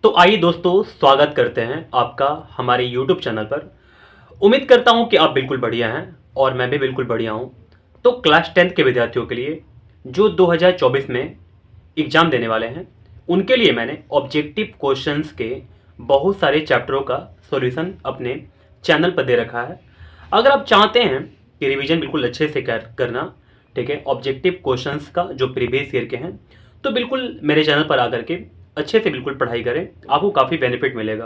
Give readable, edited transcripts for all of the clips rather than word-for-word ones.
तो आइए दोस्तों, स्वागत करते हैं आपका हमारे YouTube चैनल पर। उम्मीद करता हूं कि आप बिल्कुल बढ़िया हैं और मैं भी बिल्कुल बढ़िया हूं। तो क्लास 10th के विद्यार्थियों के लिए जो 2024 में एग्ज़ाम देने वाले हैं, उनके लिए मैंने ऑब्जेक्टिव क्वेश्चंस के बहुत सारे चैप्टरों का सॉल्यूशन अपने चैनल पर दे रखा है। अगर आप चाहते हैं कि रिवीजन बिल्कुल अच्छे से करना, ठीक है, ऑब्जेक्टिव क्वेश्चंस का जो प्रीवियस ईयर के हैं, तो बिल्कुल मेरे चैनल पर आकर के अच्छे से बिल्कुल पढ़ाई करें, आपको काफ़ी बेनिफिट मिलेगा।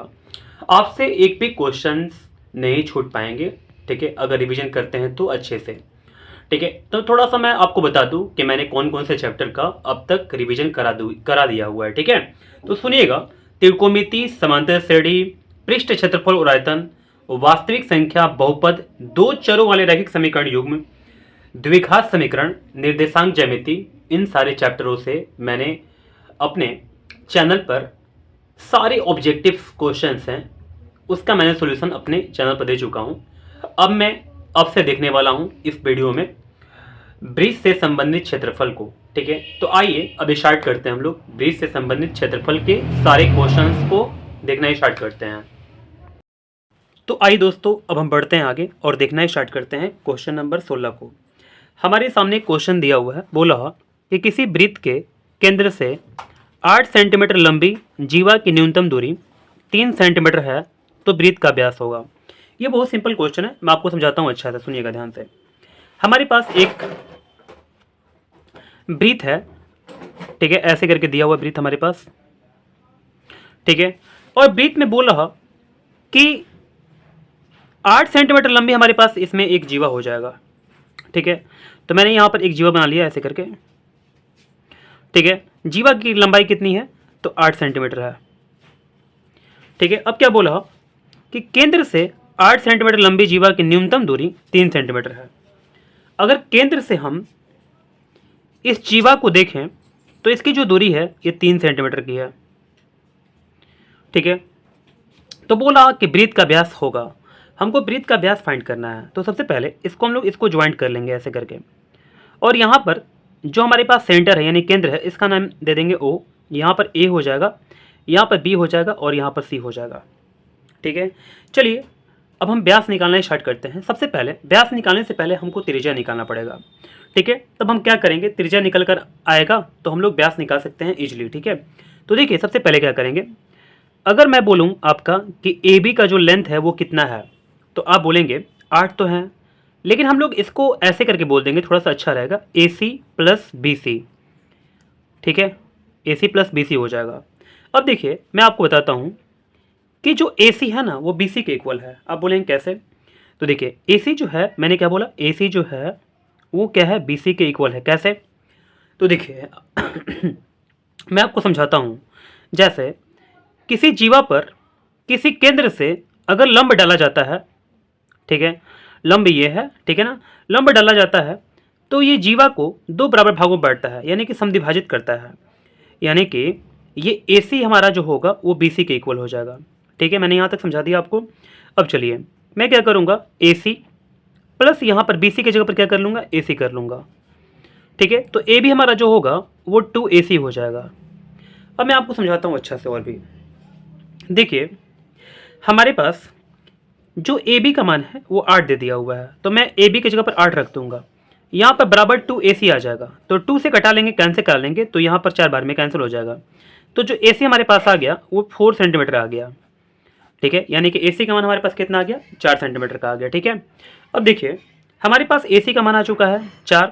आपसे एक भी क्वेश्चंस नहीं छूट पाएंगे, ठीक है, अगर रिवीजन करते हैं तो अच्छे से। ठीक है, तो थोड़ा सा मैं आपको बता दूं कि मैंने कौन कौन से चैप्टर का अब तक रिवीजन करा दिया हुआ है। ठीक है, तो सुनिएगा। त्रिकोणमिति, समांतर श्रेणी, पृष्ठ क्षेत्रफल और आयतन, वास्तविक संख्या, बहुपद, दो चरों वाले रैखिक समीकरण युग्म, द्विघात समीकरण, निर्देशांक ज्यामिति, इन सारे चैप्टरों से मैंने अपने चैनल पर सारे ऑब्जेक्टिव क्वेश्चंस हैं, उसका मैंने सॉल्यूशन अपने चैनल पर दे चुका हूं। अब मैं आपसे देखने वाला हूं इस वीडियो में ब्रिज से संबंधित क्षेत्रफल को। ठीक है, तो आइए अब स्टार्ट करते हैं। हम लोग ब्रिज से संबंधित क्षेत्रफल के सारे क्वेश्चंस को देखना स्टार्ट करते हैं। तो आइए दोस्तों, अब हम बढ़ते हैं आगे और देखना स्टार्ट करते हैं क्वेश्चन नंबर 16 को। हमारे सामने क्वेश्चन दिया हुआ है, बोला कि किसी वृत्त के केंद्र से 8 सेंटीमीटर लंबी जीवा की न्यूनतम दूरी 3 सेंटीमीटर है, तो वृत्त का व्यास होगा। ये बहुत सिंपल क्वेश्चन है, मैं आपको समझाता हूँ, अच्छा से सुनिएगा ध्यान से। हमारे पास एक वृत्त है, ठीक है, ऐसे करके दिया हुआ वृत्त हमारे पास, ठीक है, और वृत्त में बोल रहा कि 8 सेंटीमीटर लंबी हमारे पास इसमें एक जीवा हो जाएगा। ठीक है, तो मैंने यहाँ पर एक जीवा बना लिया ऐसे करके। ठीक है, जीवा की लंबाई कितनी है, तो 8 सेंटीमीटर है। ठीक है, अब क्या बोला कि केंद्र से 8 सेंटीमीटर लंबी जीवा की न्यूनतम दूरी 3 सेंटीमीटर है। अगर केंद्र से हम इस जीवा को देखें तो इसकी जो दूरी है ये 3 सेंटीमीटर की है। ठीक है, तो बोला कि वृत्त का व्यास होगा। हमको वृत्त का व्यास फाइंड करना है, तो सबसे पहले इसको हम लोग इसको ज्वाइंट कर लेंगे ऐसे करके, और यहाँ पर जो हमारे पास सेंटर है यानी केंद्र है, इसका नाम दे देंगे ओ। यहाँ पर ए हो जाएगा, यहाँ पर बी हो जाएगा और यहाँ पर सी हो जाएगा। ठीक है, चलिए अब हम व्यास निकालना स्टार्ट करते हैं। सबसे पहले व्यास निकालने से पहले हमको त्रिज्या निकालना पड़ेगा। ठीक है, तब हम क्या करेंगे, त्रिज्या निकल कर आएगा तो हम लोग व्यास निकाल सकते हैं इजीली। ठीक है, तो देखिए सबसे पहले क्या करेंगे, अगर मैं बोलूँ आपका कि ए बी का जो लेंथ है वो कितना है, तो आप बोलेंगे 8 तो है, लेकिन हम लोग इसको ऐसे करके बोल देंगे, थोड़ा सा अच्छा रहेगा, ए सी प्लस बी सी। ठीक है, ए सी प्लस बी सी हो जाएगा। अब देखिए मैं आपको बताता हूँ कि जो ए सी है ना वो बी सी के इक्वल है। आप बोलेंगे कैसे, तो देखिए ए सी जो है, मैंने क्या बोला, ए सी जो है वो क्या है, बी सी के इक्वल है। कैसे, तो देखिए मैं आपको समझाता हूँ। जैसे किसी जीवा पर किसी केंद्र से अगर लंब डाला जाता है, ठीक है, लंब ये है, ठीक है ना, लंब डाला जाता है तो ये जीवा को दो बराबर भागों में बांटता है, यानी कि समद्विभाजित करता है, यानी कि ये ए सी हमारा जो होगा वो बी सी के इक्वल हो जाएगा। ठीक है, मैंने यहाँ तक समझा दिया आपको। अब चलिए मैं क्या करूँगा, ए सी प्लस यहाँ पर बी सी की जगह पर क्या कर लूँगा, ए सी कर लूँगा। ठीक है, तो ए बी हमारा जो होगा वो 2 ए सी हो जाएगा। अब मैं आपको समझाता हूँ अच्छा से और भी। देखिए हमारे पास जो ए बी का मान है वो 8 दे दिया हुआ है, तो मैं ए बी की जगह पर 8 रख दूंगा। यहाँ पर बराबर 2 ए सी आ जाएगा, तो 2 से कटा लेंगे, कैंसिल करा लेंगे, तो यहाँ पर 4 बार में कैंसिल हो जाएगा। तो जो ए सी हमारे पास आ गया वो 4 सेंटीमीटर आ गया। ठीक है, यानी कि ए सी का मान हमारे पास कितना आ गया, 4 सेंटीमीटर का आ गया। ठीक है, अब देखिए हमारे पास ए सी का मान आ चुका है 4,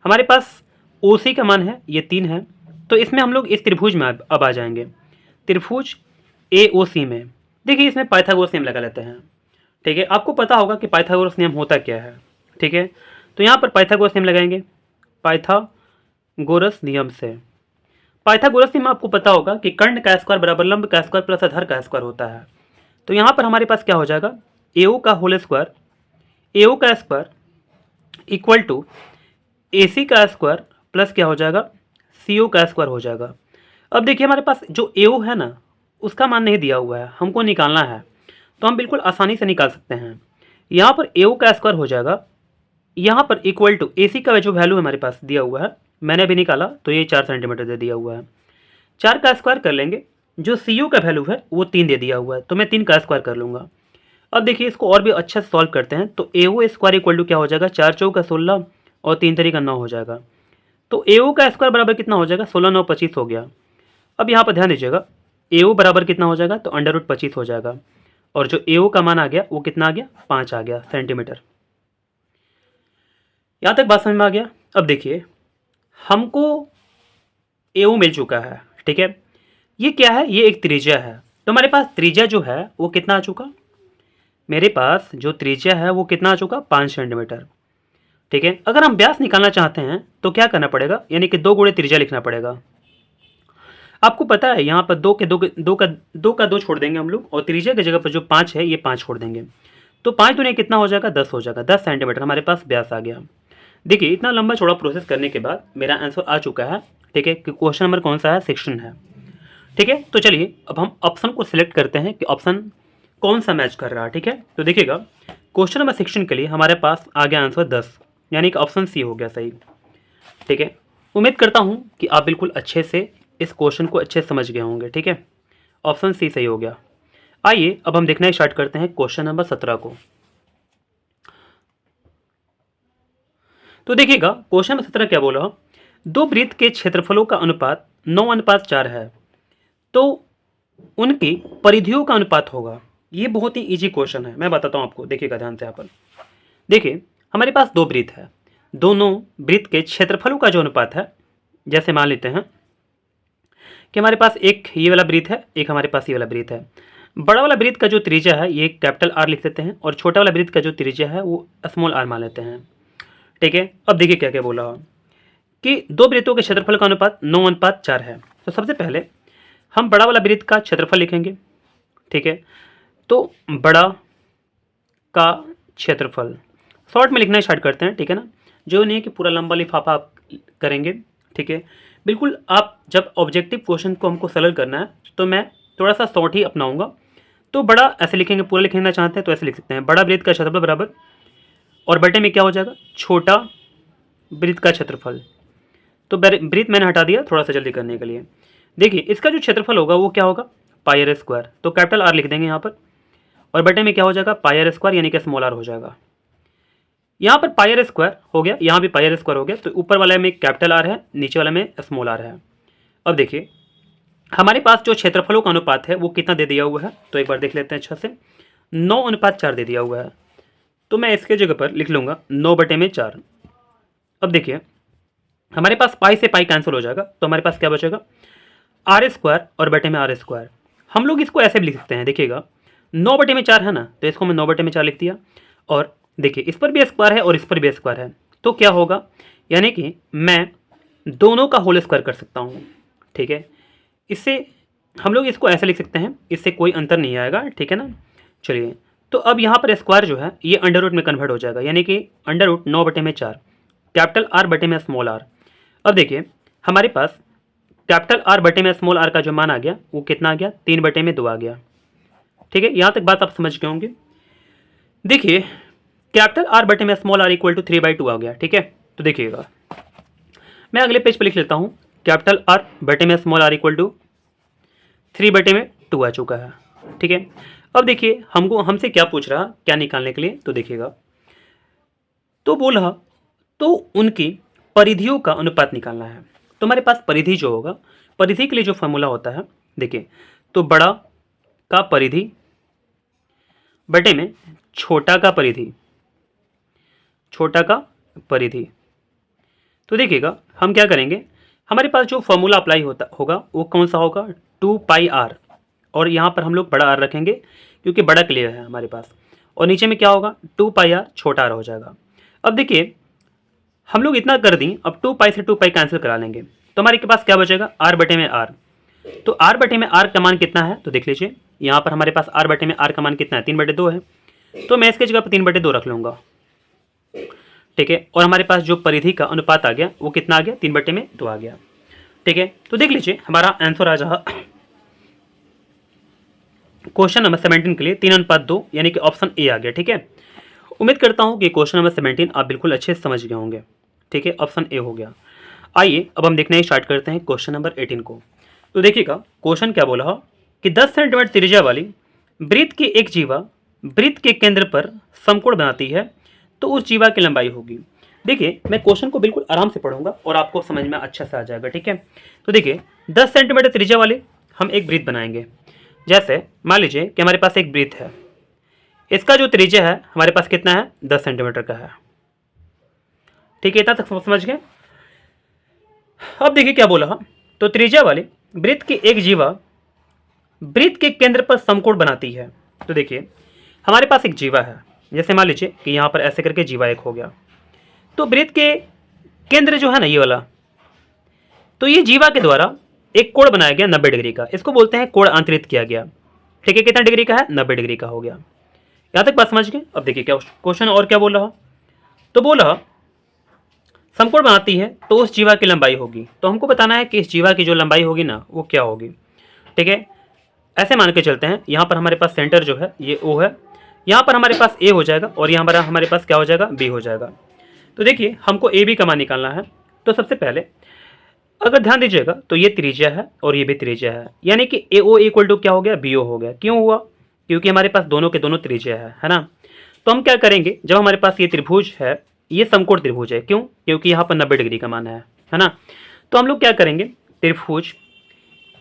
हमारे पास ओ सी का मान है ये 3 है, तो इसमें हम लोग इस त्रिभुज में अब आ जाएंगे, त्रिभुज ए ओ सी में। देखिए इसमें पाइथागोरस नियम लगा लेते हैं। ठीक है, आपको पता होगा कि पाइथागोरस नियम होता क्या है। ठीक है, तो यहाँ पर पाइथागोरस नियम लगाएंगे, पाइथागोरस नियम से। पाइथागोरस नियम आपको पता होगा कि कर्ण का स्क्वायर बराबर लंब का स्क्वायर प्लस आधार का स्क्वायर होता है। तो यहाँ पर हमारे पास क्या हो जाएगा, ए ओ का होल स्क्वायर, ए ओ का स्क्वायर इक्वल टू ए सी का स्क्वायर प्लस क्या हो जाएगा, सी ओ का स्क्वायर हो जाएगा। अब देखिए हमारे पास जो ए ओ है ना उसका मान नहीं दिया हुआ है, हमको निकालना है, तो हम बिल्कुल आसानी से निकाल सकते हैं। यहाँ पर ए ओ का स्क्वायर हो जाएगा, यहाँ पर इक्वल टू ए सी का जो वैल्यू हमारे पास दिया हुआ है, मैंने अभी निकाला तो ये 4 सेंटीमीटर दे दिया हुआ है, 4 का स्क्वायर कर लेंगे, जो सी यू का वैल्यू है वो 3 दे दिया हुआ है, तो मैं 3 का स्क्वायर कर लूँगा। अब देखिए इसको और भी अच्छा से सॉल्व करते हैं, तो ए ओ स्क्वायर इक्वल टू क्या हो जाएगा, 4 चौका 16 और 3 तरीका 9 हो जाएगा। तो ए ओ का स्क्वायर बराबर कितना हो जाएगा, 16 9 25 हो गया। अब यहाँ पर ध्यान दीजिएगा, ए ओ बराबर कितना हो जाएगा, तो अंडर रूट 25 हो जाएगा। और जो ए ओ का मान आ गया वो कितना आ गया, 5 आ गया सेंटीमीटर। यहाँ तक बात समझ में आ गया। अब देखिए हमको ए ओ मिल चुका है, ठीक है। ये क्या है, ये एक त्रिज्या है। तो हमारे पास त्रिज्या जो है वो कितना आ चुका, मेरे पास जो त्रिज्या है वो कितना आ चुका, 5 सेंटीमीटर, ठीक है। अगर हम व्यास निकालना चाहते हैं तो क्या करना पड़ेगा, यानी कि 2 गुणे त्रिज्या लिखना पड़ेगा। आपको पता है यहाँ पर 2 का 2 छोड़ देंगे हम लोग, और त्रिज्या की जगह पर जो 5 है ये 5 छोड़ देंगे, तो 5 दूनी कितना हो जाएगा, 10 हो जाएगा। 10 सेंटीमीटर हमारे पास व्यास आ गया। देखिए इतना लंबा चौड़ा प्रोसेस करने के बाद मेरा आंसर आ चुका है, ठीक है। कि क्वेश्चन नंबर कौन सा है, 16 है, ठीक है। तो चलिए अब हम ऑप्शन को सिलेक्ट करते हैं कि ऑप्शन कौन सा मैच कर रहा है, ठीक है। तो देखिएगा क्वेश्चन नंबर 16 के लिए हमारे पास आ गया आंसर 10, यानी कि ऑप्शन सी हो गया सही, ठीक है। उम्मीद करता हूँ कि आप बिल्कुल अच्छे से इस क्वेश्चन को अच्छे से समझ गए होंगे, ठीक है। ऑप्शन सी सही हो गया। आइए अब हम देखना स्टार्ट करते हैं क्वेश्चन नंबर 17 को। तो देखिएगा क्वेश्चन नंबर 17 क्या बोला, दो वृत्त के क्षेत्रफलों का अनुपात 9:4 है, तो उनकी परिधियों का अनुपात होगा। ये बहुत ही इजी क्वेश्चन है, मैं बताता हूँ आपको, देखिएगा ध्यान से यहाँ पर। देखिए हमारे पास दो वृत्त है, दोनों वृत्त के क्षेत्रफलों का जो अनुपात है, जैसे मान लेते हैं कि हमारे पास एक ये वाला वृत्त है, एक हमारे पास ये वाला वृत्त है। बड़ा वाला वृत्त का जो त्रिज्या है ये कैपिटल आर लिख देते हैं, और छोटा वाला वृत्त का जो त्रिज्या है वो स्मॉल आर मान लेते हैं, ठीक है। अब देखिए क्या क्या बोला कि दो वृत्तों के क्षेत्रफल का अनुपात 9:4 है। तो सबसे पहले हम बड़ा वाला वृत्त का क्षेत्रफल लिखेंगे, ठीक है। तो बड़ा का क्षेत्रफल शॉर्ट में लिखना स्टार्ट करते हैं, ठीक है ना। जो नहीं है कि पूरा लंबा लिफाफा आप करेंगे, ठीक है। बिल्कुल आप जब ऑब्जेक्टिव क्वेश्चन को हमको सरल करना है तो मैं थोड़ा सा शॉर्ट ही अपनाऊंगा। तो बड़ा ऐसे लिखेंगे, पूरा लिखना चाहते हैं तो ऐसे लिख सकते हैं, बड़ा वृत्त का क्षेत्रफल बराबर, और बटे में क्या हो जाएगा, छोटा वृत्त का क्षेत्रफल। तो वृत्त मैंने हटा दिया थोड़ा सा जल्दी करने के लिए। देखिए इसका जो क्षेत्रफल होगा वो क्या होगा, पाई आर स्क्वायर, तो कैपिटल आर लिख देंगे यहाँ पर, और बटे में क्या हो जाएगा, पाई आर स्क्वायर, यानी कि स्मॉल आर हो जाएगा। यहाँ पर पाई आर स्क्वायर हो गया, यहाँ भी पाई आर स्क्वायर हो गया, तो ऊपर वाले में कैपिटल आर है, नीचे वाले में स्मॉल आर है। अब देखिए हमारे पास जो क्षेत्रफलों का अनुपात है वो कितना दे दिया हुआ है, तो एक बार देख लेते हैं अच्छा से, 9:4 दे दिया हुआ है। तो मैं इसके जगह पर लिख लूँगा 9/4। अब देखिए हमारे पास पाई से पाई कैंसिल हो जाएगा, तो हमारे पास क्या बचेगा, आर स्क्वायर और बटे में आर स्क्वायर। हम लोग इसको ऐसे भी लिख सकते हैं, देखिएगा 9/4 है ना, तो इसको मैं 9/4 लिख दिया, और देखिए इस पर भी स्क्वायर है और इस पर भी स्क्वायर है, तो क्या होगा, यानी कि मैं दोनों का होल स्क्वायर कर सकता हूँ, ठीक है। इससे हम लोग इसको ऐसे लिख सकते हैं, इससे कोई अंतर नहीं आएगा, ठीक है ना। चलिए तो अब यहाँ पर स्क्वायर जो है ये अंडर रूट में कन्वर्ट हो जाएगा, यानी कि अंडर रूट 9/4 कैपिटल आर बटे में स्मॉल आर। अब देखिए हमारे पास कैपिटल आर बटे में स्मॉल आर का जो मान आ गया वो कितना आ गया, 3/2 आ गया, ठीक है। यहाँ तक बात आप समझ गए होंगे। देखिए कैपिटल आर बटे में स्मॉल आर इक्वल टू 3/2 आ गया, ठीक है। तो देखिएगा मैं अगले पेज पर लिख लेता हूँ, कैपिटल आर बटे में स्मॉल आर इक्वल टू 3/2 आ चुका है, ठीक है। अब देखिए हमसे क्या पूछ रहा, क्या निकालने के लिए, तो देखिएगा तो बोल रहा तो उनकी परिधियों का अनुपात निकालना है। तो हमारे पास परिधि जो होगा, परिधि के लिए जो फॉर्मूला होता है, देखिए तो बड़ा का परिधि बटे में छोटा का परिधि, छोटा का परिधि। तो देखिएगा हम क्या करेंगे, हमारे पास जो फॉर्मूला अप्लाई होता होगा वो कौन सा होगा, 2πr, और यहाँ पर हम लोग बड़ा आर रखेंगे क्योंकि बड़ा क्लियर है हमारे पास, और नीचे में क्या होगा, 2πr छोटा आर हो जाएगा। अब देखिए हम लोग इतना कर दें, अब 2π से 2π कैंसिल करा लेंगे, तो हमारे के पास क्या बचेगा, आर बटे में आर। तो आर बटे में आर का मान कितना है, तो देख लीजिए यहाँ पर हमारे पास आर बटे में आर का मान कितना है, 3/2 है, तो मैं इसके जगह पर 3/2 रख लूँगा, ठीक है। और हमारे पास जो परिधि का अनुपात आ गया वो कितना आ गया, 3/2 आ गया, ठीक है। तो देख लीजिए हमारा आंसर आ जाएगा क्वेश्चन नंबर 17 के लिए 3:2, यानी कि ऑप्शन ए आ गया, ठीक है। उम्मीद करता हूँ कि क्वेश्चन नंबर 17 आप बिल्कुल अच्छे से समझ गए होंगे, ठीक है, ऑप्शन ए हो गया। आइए अब हम देखना स्टार्ट करते हैं क्वेश्चन नंबर 18 को। तो देखिएगा क्वेश्चन क्या बोला, कि 10 सेंटीमीटर त्रिज्या वाली वृत्त की एक जीवा वृत्त के केंद्र पर समकोण बनाती है तो उस जीवा की लंबाई होगी। देखिए मैं क्वेश्चन को बिल्कुल आराम से पढ़ूंगा और आपको समझ में अच्छा से आ जाएगा, ठीक है। तो देखिए 10 सेंटीमीटर त्रिज्या वाले हम एक वृत्त बनाएंगे। जैसे मान लीजिए कि हमारे पास एक वृत्त है, इसका जो त्रिज्या है हमारे पास कितना है, 10 सेंटीमीटर का है, ठीक है। इतना तक समझ गए। अब देखिए क्या बोला, तो त्रिज्या वाले वृत्त की एक जीवा वृत्त के केंद्र पर समकोण बनाती है। तो देखिए हमारे पास एक जीवा है, जैसे मान लीजिए कि यहाँ पर ऐसे करके जीवा एक हो गया, तो वृत्त के केंद्र जो है ना ये वाला, तो ये जीवा के द्वारा एक कोण बनाया गया 90 डिग्री का, इसको बोलते हैं कोण अंतरित किया गया, ठीक है। कितना डिग्री का है, 90 डिग्री का हो गया। यहाँ तक बात समझ गए। अब देखिए क्या क्वेश्चन और क्या बोल रहा, तो बोल रहा समकोण बनाती है तो उस जीवा की लंबाई होगी। तो हमको बताना है कि इस जीवा की जो लंबाई होगी ना वो क्या होगी, ठीक है। ऐसे मान के चलते हैं, यहाँ पर हमारे पास सेंटर जो है ये O है, यहाँ पर हमारे पास A हो जाएगा और यहाँ पर हमारे पास क्या हो जाएगा, B हो जाएगा। तो देखिए हमको AB का मान निकालना है। तो सबसे पहले अगर ध्यान दीजिएगा तो ये त्रिज्या है और ये भी त्रिज्या है, यानी कि AO इक्वल टू क्या हो गया, BO हो गया। क्यों हुआ, क्योंकि हमारे पास दोनों के दोनों त्रिज्या है ना। तो हम क्या करेंगे, जब हमारे पास ये त्रिभुज है, ये समकोण त्रिभुज है, क्यों, क्योंकि यहाँ पर 90 डिग्री का मान है ना। तो हम लोग क्या करेंगे, त्रिभुज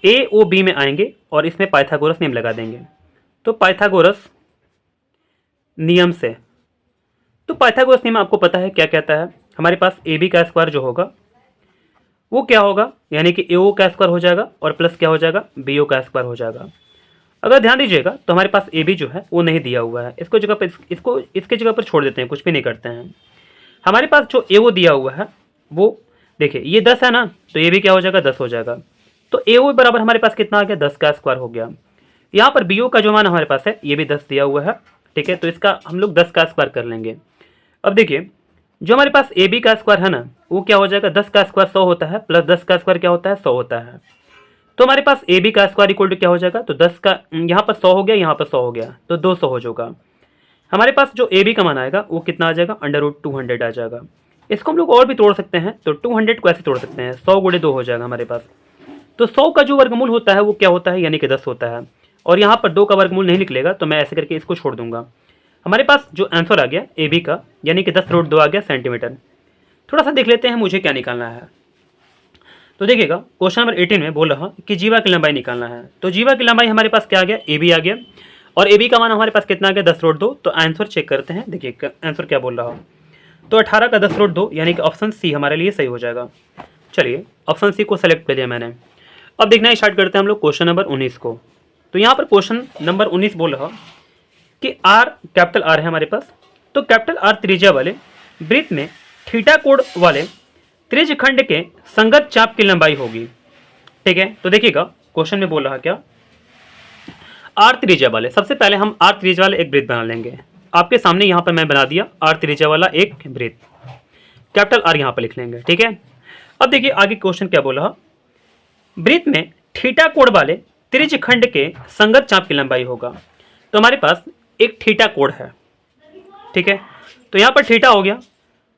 AOB में आएंगे और इसमें पाइथागोरस नियम लगा देंगे। तो पाइथागोरस नियम से, तो पाइथागोरस नियम आपको पता है क्या कहता है, हमारे पास AB का स्क्वायर जो होगा वो क्या होगा, यानी कि AO का स्क्वायर हो जाएगा और प्लस क्या हो जाएगा, BO का स्क्वायर हो जाएगा। अगर ध्यान दीजिएगा तो हमारे पास AB जो है वो नहीं दिया हुआ है, इसको जगह पर इसको इसके जगह पर छोड़ देते हैं, कुछ भी नहीं करते हैं। हमारे पास जो AO दिया हुआ है वो देखिए ये 10 है ना, तो ये भी क्या हो जाएगा, 10 हो जाएगा। तो AO बराबर हमारे पास कितना आ गया, 10 का स्क्वायर हो गया। यहाँ पर BO का जो मान हमारे पास है ये भी 10 दिया हुआ है, ठीक है। तो इसका हम लोग 10 का स्क्वायर कर लेंगे। अब देखिए जो हमारे पास AB का स्क्वायर है ना वो क्या हो जाएगा, 10 का स्क्वायर 100 होता है, प्लस 10 का स्क्वायर क्या होता है, 100 होता है। तो हमारे पास AB का स्क्वायर इक्वल टू क्या हो जाएगा, तो 10 का यहाँ पर 100 हो गया, यहाँ पर 100 हो गया, तो 200 हो जाएगा। हमारे पास जो AB का मान आएगा वो कितना आ जाएगा, √200 आ जाएगा। इसको हम लोग और भी तोड़ सकते हैं, तो 200 को ऐसे तोड़ सकते हैं, 100 गुणे 2 हो जाएगा हमारे पास। तो 100 का जो वर्गमूल होता है वो क्या होता है, यानी कि 10 होता है। और यहाँ पर 2 का वर्गमूल नहीं निकलेगा, तो मैं ऐसे करके इसको छोड़ दूंगा। हमारे पास जो आंसर आ गया AB का, यानी कि 10√2 आ गया सेंटीमीटर। थोड़ा सा देख लेते हैं मुझे क्या निकालना है। तो देखिएगा क्वेश्चन नंबर 18 में बोल रहा कि जीवा की लंबाई निकालना है। तो जीवा की लंबाई हमारे पास क्या आ गया, AB आ गया, और AB का मान हमारे पास कितना आ गया, 10√2। तो आंसर चेक करते हैं, देखिए आंसर क्या बोल रहा। तो 18 का 10√2 यानी कि ऑप्शन सी हमारे लिए सही हो जाएगा। चलिए ऑप्शन सी को सेलेक्ट कर लिया मैंने। अब देखना स्टार्ट करते हैं हम लोग क्वेश्चन नंबर 19 को। तो यहाँ पर क्वेश्चन नंबर 19 बोल रहा कि R कैपिटल R है हमारे पास। तो कैपिटल R त्रिज्या वाले वृत्त में थीटा कोण वाले त्रिज्य खंड के संगत चाप की लंबाई होगी, ठीक है। तो देखिएगा क्वेश्चन में बोल रहा क्या, R त्रिज्या वाले, सबसे पहले हम R त्रिज्या वाले एक वृत्त बना लेंगे। आपके सामने यहाँ पर मैं बना दिया R त्रिज्या वाला एक वृत्त, कैपिटल R यहाँ पर लिख लेंगे, ठीक है। अब देखिए आगे क्वेश्चन क्या बोला, वृत्त में थीटा कोण वाले त्रिज्य खंड के संगत चाप की लंबाई होगा। तो हमारे पास एक थीटा कोण है, ठीक है। तो यहाँ पर थीटा हो गया,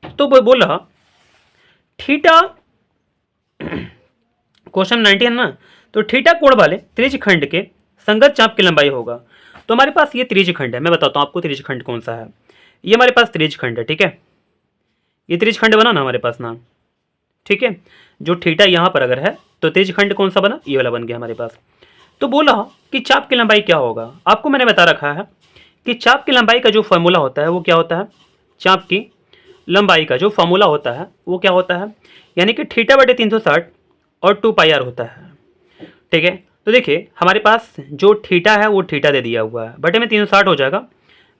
तो वो बोल रहा थीटा, क्वेश्चन 19 है ना, तो थीटा कोण वाले त्रिज्य खंड के संगत चाप की लंबाई होगा। तो हमारे पास ये त्रिज्य खंड है, मैं बताता हूँ आपको त्रिज्य खंड कौन सा है। ये हमारे पास त्रिज्य खंड है, ठीक है। ये त्रिज्य खंड बना ना हमारे पास ना, ठीक है। जो थीटा यहाँ पर अगर है तो त्रिज्य खंड कौन सा बना, ये वाला बन गया हमारे पास। तो बोला कि चाप की लंबाई क्या होगा, आपको मैंने बता रखा है कि चाप की लंबाई का जो फॉर्मूला होता है वो क्या होता है, चाप की लंबाई का जो फॉर्मूला होता है वो क्या होता है, यानी कि थीटा बटे 360 और 2πr होता है, ठीक है। तो देखिए हमारे पास जो थीटा है वो थीटा दे दिया हुआ है, बटे में 360 हो जाएगा,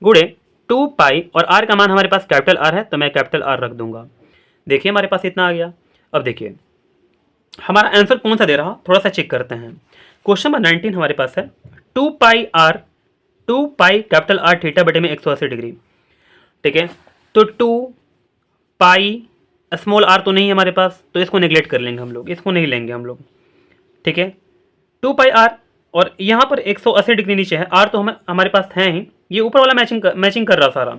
गुणे 2π, और r का मान हमारे पास कैपिटल R है तो मैं कैपिटल R रख दूंगा। देखिए हमारे पास इतना आ गया। अब देखिए हमारा आंसर कौन सा दे रहा, थोड़ा सा चेक करते हैं। क्वेश्चन नंबर 19 हमारे पास है 2πr, 2π कैपिटल R थीटा बटे में 180 डिग्री, ठीक है। तो 2π स्मॉल r तो नहीं है हमारे पास, तो इसको नेग्लेक्ट कर लेंगे हम लोग, इसको नहीं लेंगे हम लोग, ठीक है। 2πr और यहाँ पर 180 डिग्री नीचे है, r तो हमारे पास है ही, ये ऊपर वाला मैचिंग कर रहा सारा,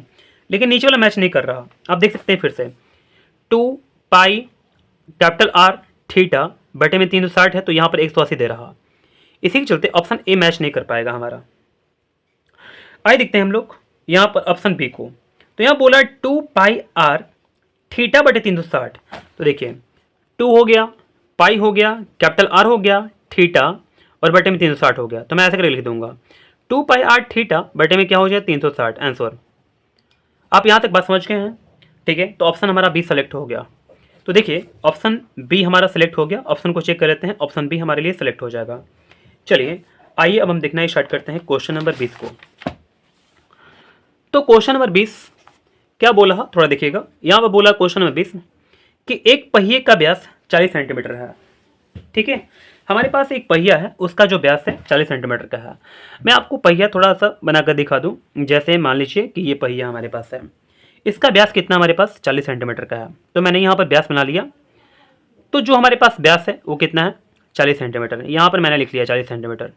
लेकिन नीचे वाला मैच नहीं कर रहा। आप देख सकते हैं फिर से 2π कैपिटल R थीटा बटे में 360 है, तो यहाँ पर 180 दे रहा। इसी के चलते ऑप्शन ए मैच नहीं कर पाएगा हमारा। आइए देखते हैं हम लोग यहाँ पर ऑप्शन बी को। तो यहाँ बोला 2πr थीटा बटे 360। तो देखिए 2 हो गया, पाई हो गया, कैपिटल आर हो गया, थीटा और बटे में 360 हो गया। तो मैं ऐसे करके लिख दूंगा 2πr थीटा बटे में क्या हो जाए 360 आंसर। आप यहाँ तक बात समझ गए हैं, ठीक है। तो ऑप्शन हमारा बी सेलेक्ट हो गया। तो देखिए ऑप्शन बी हमारा सेलेक्ट हो गया। ऑप्शन को चेक कर लेते हैं, ऑप्शन बी हमारे लिए सेलेक्ट हो जाएगा। चलिए आइए अब हम देखना स्टार्ट करते हैं क्वेश्चन नंबर 20 को। तो क्वेश्चन नंबर 20 क्या बोला है थोड़ा देखिएगा। यहाँ पर बोला क्वेश्चन नंबर 20 कि एक पहिए का व्यास 40 सेंटीमीटर है, ठीक है। हमारे पास एक पहिया है, उसका जो व्यास है 40 सेंटीमीटर का है। मैं आपको पहिया थोड़ा सा बनाकर दिखा दूं। जैसे मान लीजिए कि ये पहिया हमारे पास है, इसका व्यास कितना हमारे पास 40 सेंटीमीटर का है। तो मैंने यहाँ पर व्यास बना लिया। तो जो हमारे पास व्यास है वो कितना है 40 सेंटीमीटर। यहाँ पर मैंने लिख लिया 40 सेंटीमीटर।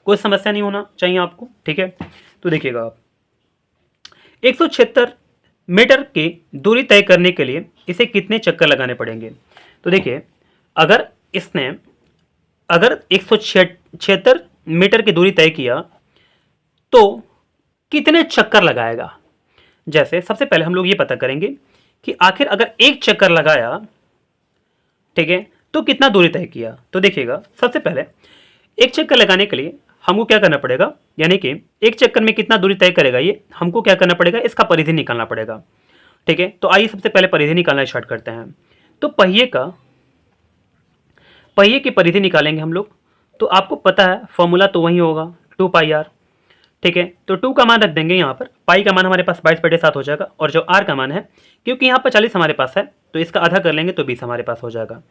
कोई समस्या नहीं होना चाहिए आपको, ठीक है। तो देखिएगा आप 176 मीटर की दूरी तय करने के लिए इसे कितने चक्कर लगाने पड़ेंगे। तो देखिए अगर इसने 176 मीटर की दूरी तय किया तो कितने चक्कर लगाएगा। जैसे सबसे पहले हम लोग ये पता करेंगे कि आखिर अगर एक चक्कर लगाया, ठीक है, तो कितना दूरी तय किया। तो देखिएगा सबसे पहले एक चक्कर लगाने के लिए हमको क्या करना पड़ेगा, यानी कि एक चक्कर में कितना दूरी तय करेगा ये हमको क्या करना पड़ेगा, इसका परिधि निकालना पड़ेगा, ठीक है। तो आइए सबसे पहले परिधि निकालना स्टार्ट करते हैं। तो पहिए की परिधि निकालेंगे हम लोग। तो आपको पता है फॉर्मूला तो वही होगा 2πr, ठीक है। तो 2 का मान रख देंगे यहाँ पर, पाई का मान हमारे पास 22/7 हो जाएगा और जो r का मान है क्योंकि यहाँ पर 40 हमारे पास है तो इसका आधा कर लेंगे तो 20 हमारे पास हो जाएगा।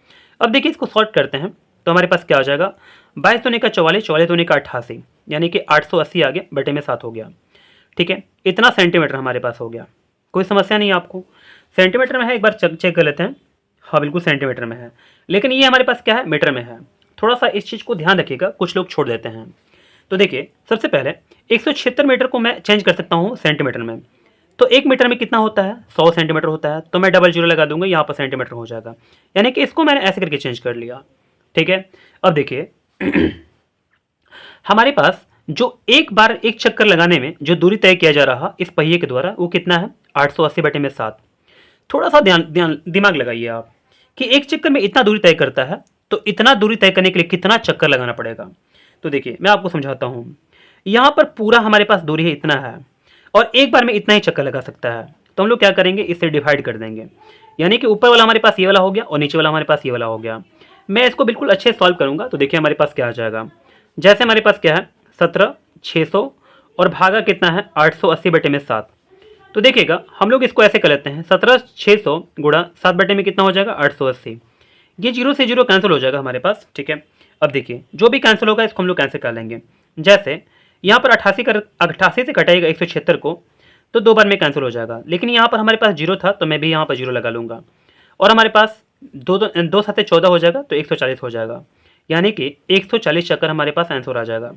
अब देखिए इसको सॉल्व करते हैं तो हमारे पास क्या हो जाएगा 22 दूनी का 44, 44 दूनी का 88, यानी कि 880 आ गया, बटे में 7 हो गया, ठीक है। इतना सेंटीमीटर हमारे पास हो गया। कोई समस्या नहीं है आपको, सेंटीमीटर में है, एक बार चेक कर लेते हैं। हाँ बिल्कुल सेंटीमीटर में है, लेकिन ये हमारे पास क्या है मीटर में है। थोड़ा सा इस चीज़ को ध्यान रखिएगा, कुछ लोग छोड़ देते हैं। तो देखिए सबसे पहले 176 मीटर को मैं चेंज कर सकता हूँ सेंटीमीटर में। तो 1 मीटर में कितना होता है 100 सेंटीमीटर होता है। तो मैं डबल जीरो लगा दूंगा, यहाँ पर सेंटीमीटर हो जाएगा, यानी कि इसको मैंने ऐसे करके चेंज कर लिया, ठीक है। अब देखिए हमारे पास जो एक बार एक चक्कर लगाने में जो दूरी तय किया जा रहा इस पहिए के द्वारा वो कितना है 880 बटे में 7। थोड़ा सा दिमाग लगाइए आप कि एक चक्कर में इतना दूरी तय करता है तो इतना दूरी तय करने के लिए कितना चक्कर लगाना पड़ेगा। तो देखिए मैं आपको समझाता हूँ। यहाँ पर पूरा हमारे पास दूरी है इतना है और एक बार में इतना ही चक्कर लगा सकता है। तो हम लोग क्या करेंगे, इससे डिवाइड कर देंगे, यानी कि ऊपर वाला हमारे पास ये वाला हो गया और नीचे वाला हमारे पास ये वाला हो गया। मैं इसको बिल्कुल अच्छे से सॉल्व करूँगा। तो देखिए हमारे पास क्या आ जाएगा, जैसे हमारे पास क्या है 17,600 और भागा कितना है 880 बटे में 7। तो देखिएगा हम लोग इसको ऐसे कर लेते हैं 17,600 गुणा 7 बटे में कितना हो जाएगा 880। ये जीरो से जीरो कैंसिल हो जाएगा हमारे पास, ठीक है। अब देखिए जो भी कैंसिल होगा इसको हम लोग कैंसिल कर लेंगे। जैसे यहाँ पर 88 से कटाएगा 176 को तो 2 बार में कैंसिल हो जाएगा, लेकिन यहाँ पर हमारे पास जीरो था तो मैं भी यहाँ पर जीरो लगा लूँगा और हमारे पास 2 साथे 14 हो जाएगा तो 140 हो जाएगा, यानी कि 140 चक्कर हमारे पास आंसर आ जाएगा,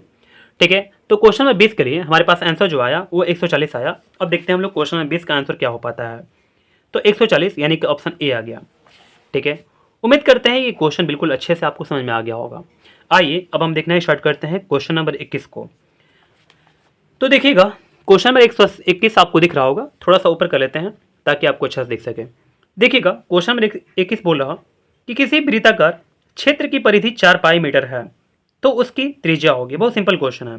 ठीक है। तो क्वेश्चन नंबर 20 के लिए हमारे पास आंसर जो आया वो 140 आया। अब देखते हैं हम लोग क्वेश्चन नंबर 20 का आंसर क्या हो पाता है। तो 140 यानी कि ऑप्शन ए आ गया, ठीक है। उम्मीद करते हैं ये क्वेश्चन बिल्कुल अच्छे से आपको समझ में आ गया होगा। आइए अब हम देखना स्टार्ट करते हैं क्वेश्चन नंबर 21 को। तो देखिएगा क्वेश्चन नंबर 121 आपको दिख रहा होगा, थोड़ा सा ऊपर कर लेते हैं ताकि आपको अच्छा से दिख सके। देखिएगा क्वेश्चन नंबर 21 बोल रहा कि किसी वृत्ताकार क्षेत्र की परिधि 4 पाई मीटर है तो उसकी त्रिज्या होगी। बहुत सिंपल क्वेश्चन है।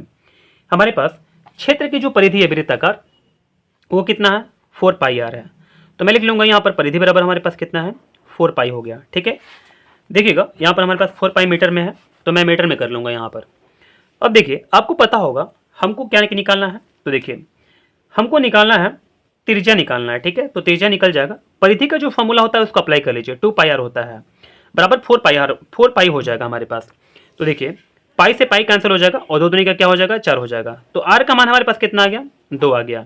हमारे पास क्षेत्र की जो परिधि है वृत्ताकार वो कितना है 4 पाई आर है। तो मैं लिख लूँगा यहाँ पर परिधि बराबर हमारे पास कितना है 4 पाई हो गया, ठीक है। देखिएगा यहाँ पर हमारे पास 4 पाई मीटर में है तो मैं मीटर में कर लूँगा यहाँ पर। अब देखिए आपको पता होगा हमको क्या निकालना है। तो देखिए हमको निकालना है त्रिज्या निकालना है, ठीक है। तो त्रिज्या निकल जाएगा, परिधि का जो फॉर्मूला होता है उसको अप्लाई कर लीजिए, 2πr होता है बराबर 4 पाई हो जाएगा हमारे पास। तो देखिए पाई से पाई कैंसिल हो जाएगा और 2 दूनी का क्या हो जाएगा 4 हो जाएगा। तो आर का मान हमारे पास कितना आ गया 2 आ गया,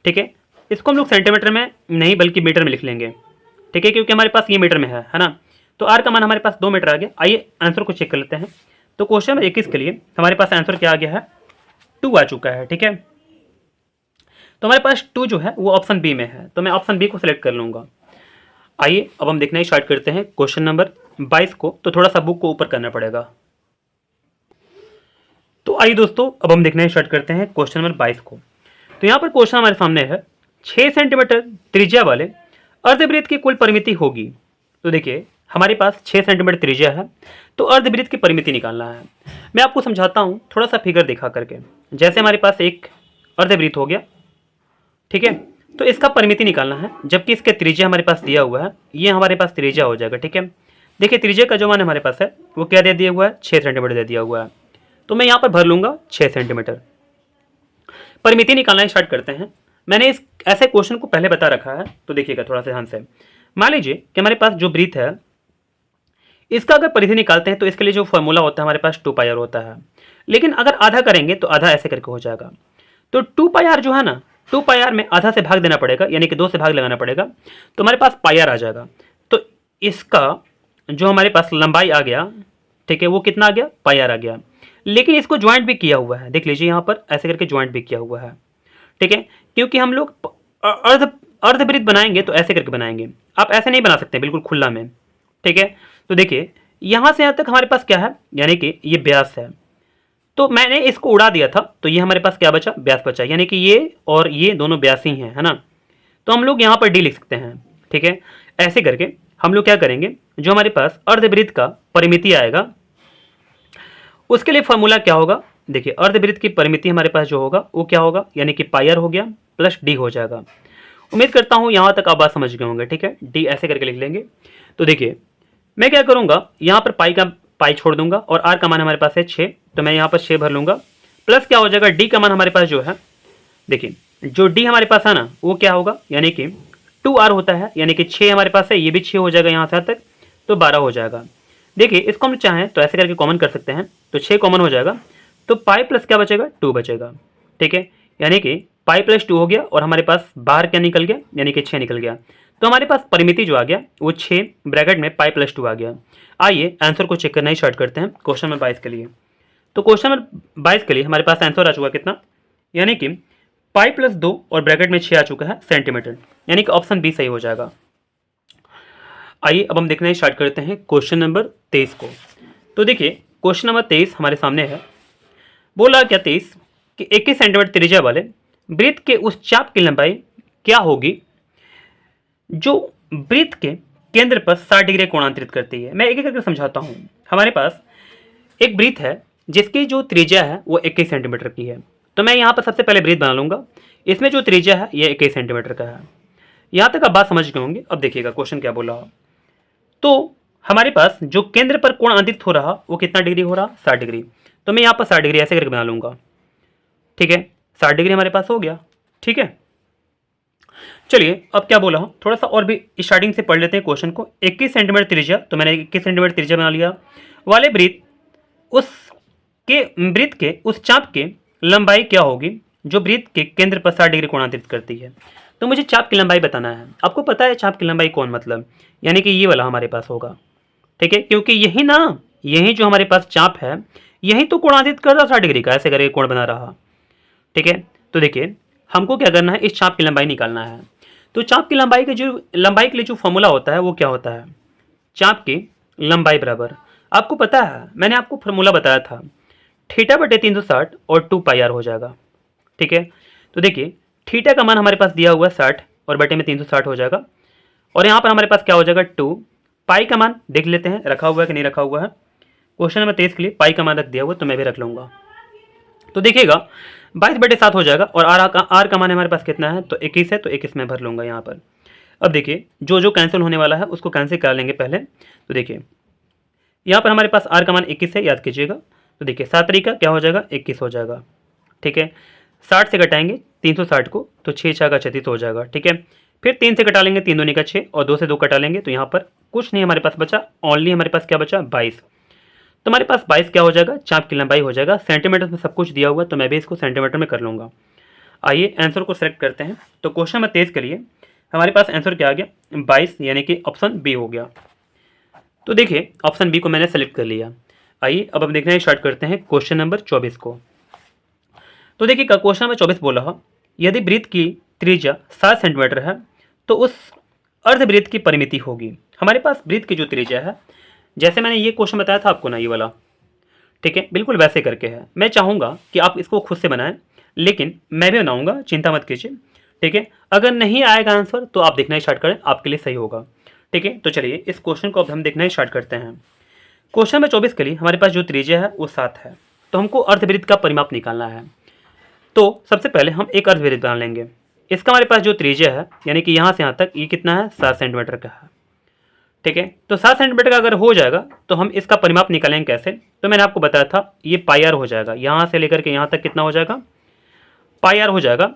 ठीक है। इसको हम लोग सेंटीमीटर में नहीं बल्कि मीटर में लिख लेंगे, ठीक है, क्योंकि हमारे पास ये मीटर में है ना। तो आर का मान हमारे पास 2 मीटर आ गया। आइए आंसर को चेक कर लेते हैं। तो क्वेश्चन नंबर 21 के लिए हमारे पास आंसर क्या आ गया है 2 आ चुका है, ठीक है। तो हमारे पास 2 जो है वो ऑप्शन बी में है, तो मैं ऑप्शन बी को सिलेक्ट कर लूँगा। आइए अब हम देखना स्टार्ट करते हैं क्वेश्चन नंबर 22 को। तो थोड़ा सा बुक को ऊपर करना पड़ेगा। तो आइए दोस्तों, अब हम देखना स्टार्ट करते हैं क्वेश्चन नंबर 22 को। तो यहाँ पर क्वेश्चन हमारे सामने है 6 सेंटीमीटर त्रिज्या वाले अर्धवृत्त की कुल परिमिति होगी। तो देखिए हमारे पास 6 सेंटीमीटर त्रिज्या है, तो अर्धवृत्त की परिमिति निकालना है। मैं आपको समझाता हूँ थोड़ा सा फिगर दिखा करके। जैसे हमारे पास एक अर्धवृत्त हो गया, ठीक है, तो इसका परिमिति निकालना है, जबकि इसके त्रिज्या हमारे पास दिया हुआ है, ये हमारे पास त्रिज्या हो जाएगा। ठीक है, देखिए त्रिज्या का जो मान हमारे पास है वो क्या दे दिया हुआ है, 6 सेंटीमीटर दे दिया हुआ है। तो मैं यहाँ पर भर लूंगा 6 सेंटीमीटर। परिमिति निकालना स्टार्ट करते हैं। मैंने इस ऐसे क्वेश्चन को पहले बता रखा है, तो देखिएगा थोड़ा सा ध्यान से। मान लीजिए कि हमारे पास जो वृत्त है इसका अगर परिधि निकालते हैं तो इसके लिए जो फॉर्मूला होता है हमारे पास 2πr होता है, लेकिन अगर आधा करेंगे तो आधा ऐसे करके हो जाएगा। तो 2πr जो है ना, 2πr में आधा से भाग देना पड़ेगा, यानी कि 2 से भाग लगाना पड़ेगा, तो हमारे पास πr आ जाएगा। तो इसका जो हमारे पास लंबाई आ गया, ठीक है, वो कितना आ गया, πr आ गया। लेकिन इसको ज्वाइंट भी किया हुआ है, देख लीजिए यहाँ पर ऐसे करके ज्वाइंट भी किया हुआ है। ठीक है, क्योंकि हम लोग अर्धवृत्त बनाएंगे तो ऐसे करके बनाएंगे, आप ऐसे नहीं बना सकते बिल्कुल खुला में। ठीक है, तो देखिए यहाँ से यहाँ तक हमारे पास क्या है, यानी कि ये व्यास है। तो मैंने इसको उड़ा दिया था, तो ये हमारे पास क्या बचा, व्यास बचा, यानी कि ये और ये दोनों व्यास ही हैं, है ना। तो हम लोग यहाँ पर डी लिख सकते हैं। ठीक है, ऐसे करके हम लोग क्या करेंगे, जो हमारे पास अर्धवृत्त का परिमिति आएगा उसके लिए फॉर्मूला क्या होगा, देखिए अर्धवृत्त की परिमिति हमारे पास जो होगा वो क्या होगा, यानी कि πr हो गया प्लस d हो जाएगा। उम्मीद करता हूँ यहाँ तक आप बात समझ गए होंगे। ठीक है, d ऐसे करके लिख लेंगे। तो देखिए मैं क्या करूँगा, यहाँ पर पाई छोड़ दूंगा और r का मान हमारे पास है 6, तो मैं यहाँ पर 6 भर लूंगा। प्लस क्या हो जाएगा, d का मान हमारे पास जो है, देखिए जो d हमारे पास है ना वो क्या होगा, यानी कि 2r होता है, यानी कि 6 हमारे पास है, ये भी 6 हो जाएगा यहाँ से तक, तो 12 हो जाएगा। देखिए इसको हम चाहें तो ऐसे करके कॉमन कर सकते हैं, तो 6 कॉमन हो जाएगा, तो पाई प्लस क्या बचेगा, 2 बचेगा। ठीक है, यानी कि पाई प्लस 2 हो गया और हमारे पास बाहर क्या निकल गया, यानी कि 6 निकल गया। तो हमारे पास परिमिति जो आ गया वो 6 ब्रैकेट में पाई प्लस 2 आ गया। आइए आंसर को चेक करना ही स्टार्ट करते हैं क्वेश्चन नंबर 22 के लिए। तो क्वेश्चन नंबर 22 के लिए हमारे पास आंसर आ चुका कितना, यानी कि पाई प्लस 2 और ब्रैकेट में 6 आ चुका है सेंटीमीटर, यानी कि ऑप्शन बी सही हो जाएगा। आइए अब हम देखना स्टार्ट करते हैं क्वेश्चन नंबर 23 को। तो देखिए क्वेश्चन नंबर 23 हमारे सामने है। बोला क्या 23 कि 21 सेंटीमीटर त्रिज्या वाले वृत्त के उस चाप की लंबाई क्या होगी जो वृत्त के केंद्र पर 60 डिग्री कोणांतरित करती है। मैं एक एक करके समझाता हूँ। हमारे पास एक वृत्त है जिसकी जो त्रिज्या है वो 21 सेंटीमीटर की है। तो मैं यहाँ पर सबसे पहले वृत्त बना लूंगा, इसमें जो त्रिज्या है ये 21 सेंटीमीटर का है। यहाँ तक आप बात समझ गए होंगे। अब देखिएगा क्वेश्चन क्या बोला। तो हमारे पास जो केंद्र पर कोण अंतरित हो रहा वो कितना डिग्री हो रहा, 60 डिग्री। तो मैं यहाँ पर 60 डिग्री ऐसे करके बना लूंगा। ठीक है, 60 डिग्री हमारे पास हो गया। ठीक है, चलिए अब क्या बोला, थोड़ा सा और भी स्टार्टिंग से पढ़ लेते हैं क्वेश्चन को। 21 सेंटीमीटर त्रिज्या, तो मैंने 21 सेंटीमीटर त्रिज्या बना लिया वाले वृत्त के उस चाप के लंबाई क्या होगी जो वृत्त के केंद्र पर 60 डिग्री कोणांतरित करती है। तो मुझे चाप की लंबाई बताना है। आपको पता है चाप की लंबाई कौन, मतलब यानी कि ये वाला हमारे पास होगा। ठीक है, क्योंकि यही जो हमारे पास चाप है यही तो कोणांतरित कर रहा 60 डिग्री का, ऐसे करके कोण बना रहा। ठीक है, तो देखिए हमको क्या करना है, इस चाप की लंबाई निकालना है। तो चाप की लंबाई के लिए जो फॉर्मूला होता है वो क्या होता है, चाप की लंबाई बराबर, आपको पता है मैंने आपको फॉर्मूला बताया था, थीटा बटे 360 और 2πr हो जाएगा। ठीक है, तो देखिए थीटा का मान हमारे पास दिया हुआ है 60 और बटे में 360 हो जाएगा, और यहाँ पर हमारे पास क्या हो जाएगा 2। पाई का मान देख लेते हैं रखा हुआ है कि नहीं रखा हुआ है। क्वेश्चन नंबर 23 के लिए पाई का मान रख दिया हुआ, तो मैं भी रख लूँगा। तो देखिएगा 22/7 हो जाएगा, और आर का मान हमारे पास कितना है, तो 21 है, तो 21 में भर लूँगा यहाँ पर। अब देखिए जो जो कैंसिल होने वाला है उसको कैंसिल कर लेंगे पहले। तो देखिए यहाँ पर हमारे पास आर का मान 21 है, याद कीजिएगा। तो देखिए 7 तरीका क्या हो जाएगा, 21 हो जाएगा। ठीक है, 60 से घटाएंगे 360 को, तो 6 6 का 36 हो जाएगा। ठीक है, फिर 3 से कटा लेंगे, 3 दूनी का 6, और 2 से 2 कटा लेंगे, तो यहाँ पर कुछ नहीं हमारे पास बचा, ओनली हमारे पास क्या बचा, 22। तो हमारे पास 22 क्या हो जाएगा, चाप की लंबाई हो जाएगा। सेंटीमीटर में सब कुछ दिया हुआ है, तो मैं भी इसको सेंटीमीटर में कर लूँगा। आइए आंसर को सेलेक्ट करते हैं। तो क्वेश्चन नंबर 23 के लिए हमारे पास आंसर क्या आ गया, 22, यानी कि ऑप्शन बी हो गया। तो देखिए ऑप्शन बी को मैंने सेलेक्ट कर लिया। आइए अब हम देखना स्टार्ट करते हैं क्वेश्चन नंबर 24 को। तो देखिए क्वेश्चन नंबर 24 बोला, यदि वृत्त की त्रिज्या 7 सेंटीमीटर है तो उस अर्धवृत्त की परिमिति होगी। हमारे पास वृत्त की जो त्रिज्या है, जैसे मैंने ये क्वेश्चन बताया था आपको ना, ये वाला, ठीक है, बिल्कुल वैसे करके है। मैं चाहूँगा कि आप इसको खुद से बनाएं, लेकिन मैं भी बनाऊंगा, चिंता मत कीजिए। ठीक है, अगर नहीं आएगा आंसर तो आप देखना स्टार्ट करें, आपके लिए सही होगा। ठीक है, तो चलिए इस क्वेश्चन को अब हम देखना स्टार्ट करते हैं। क्वेश्चन नंबर 24 के लिए हमारे पास जो त्रिज्या है वो 7 है, तो हमको अर्धवृत्त का परिमाप निकालना है। तो सबसे पहले हम एक अर्धवृत्त बना लेंगे। इसका हमारे पास जो त्रिज्या है यानी कि यहाँ से यहाँ तक ये कितना है, 7 सेंटीमीटर का है। ठीक है, तो 7 सेंटीमीटर का अगर हो जाएगा तो हम इसका परिमाप निकालेंगे कैसे, तो मैंने आपको बताया था ये पाई आर हो जाएगा। यहाँ से लेकर के यहाँ तक कितना हो जाएगा, पाई आर हो जाएगा।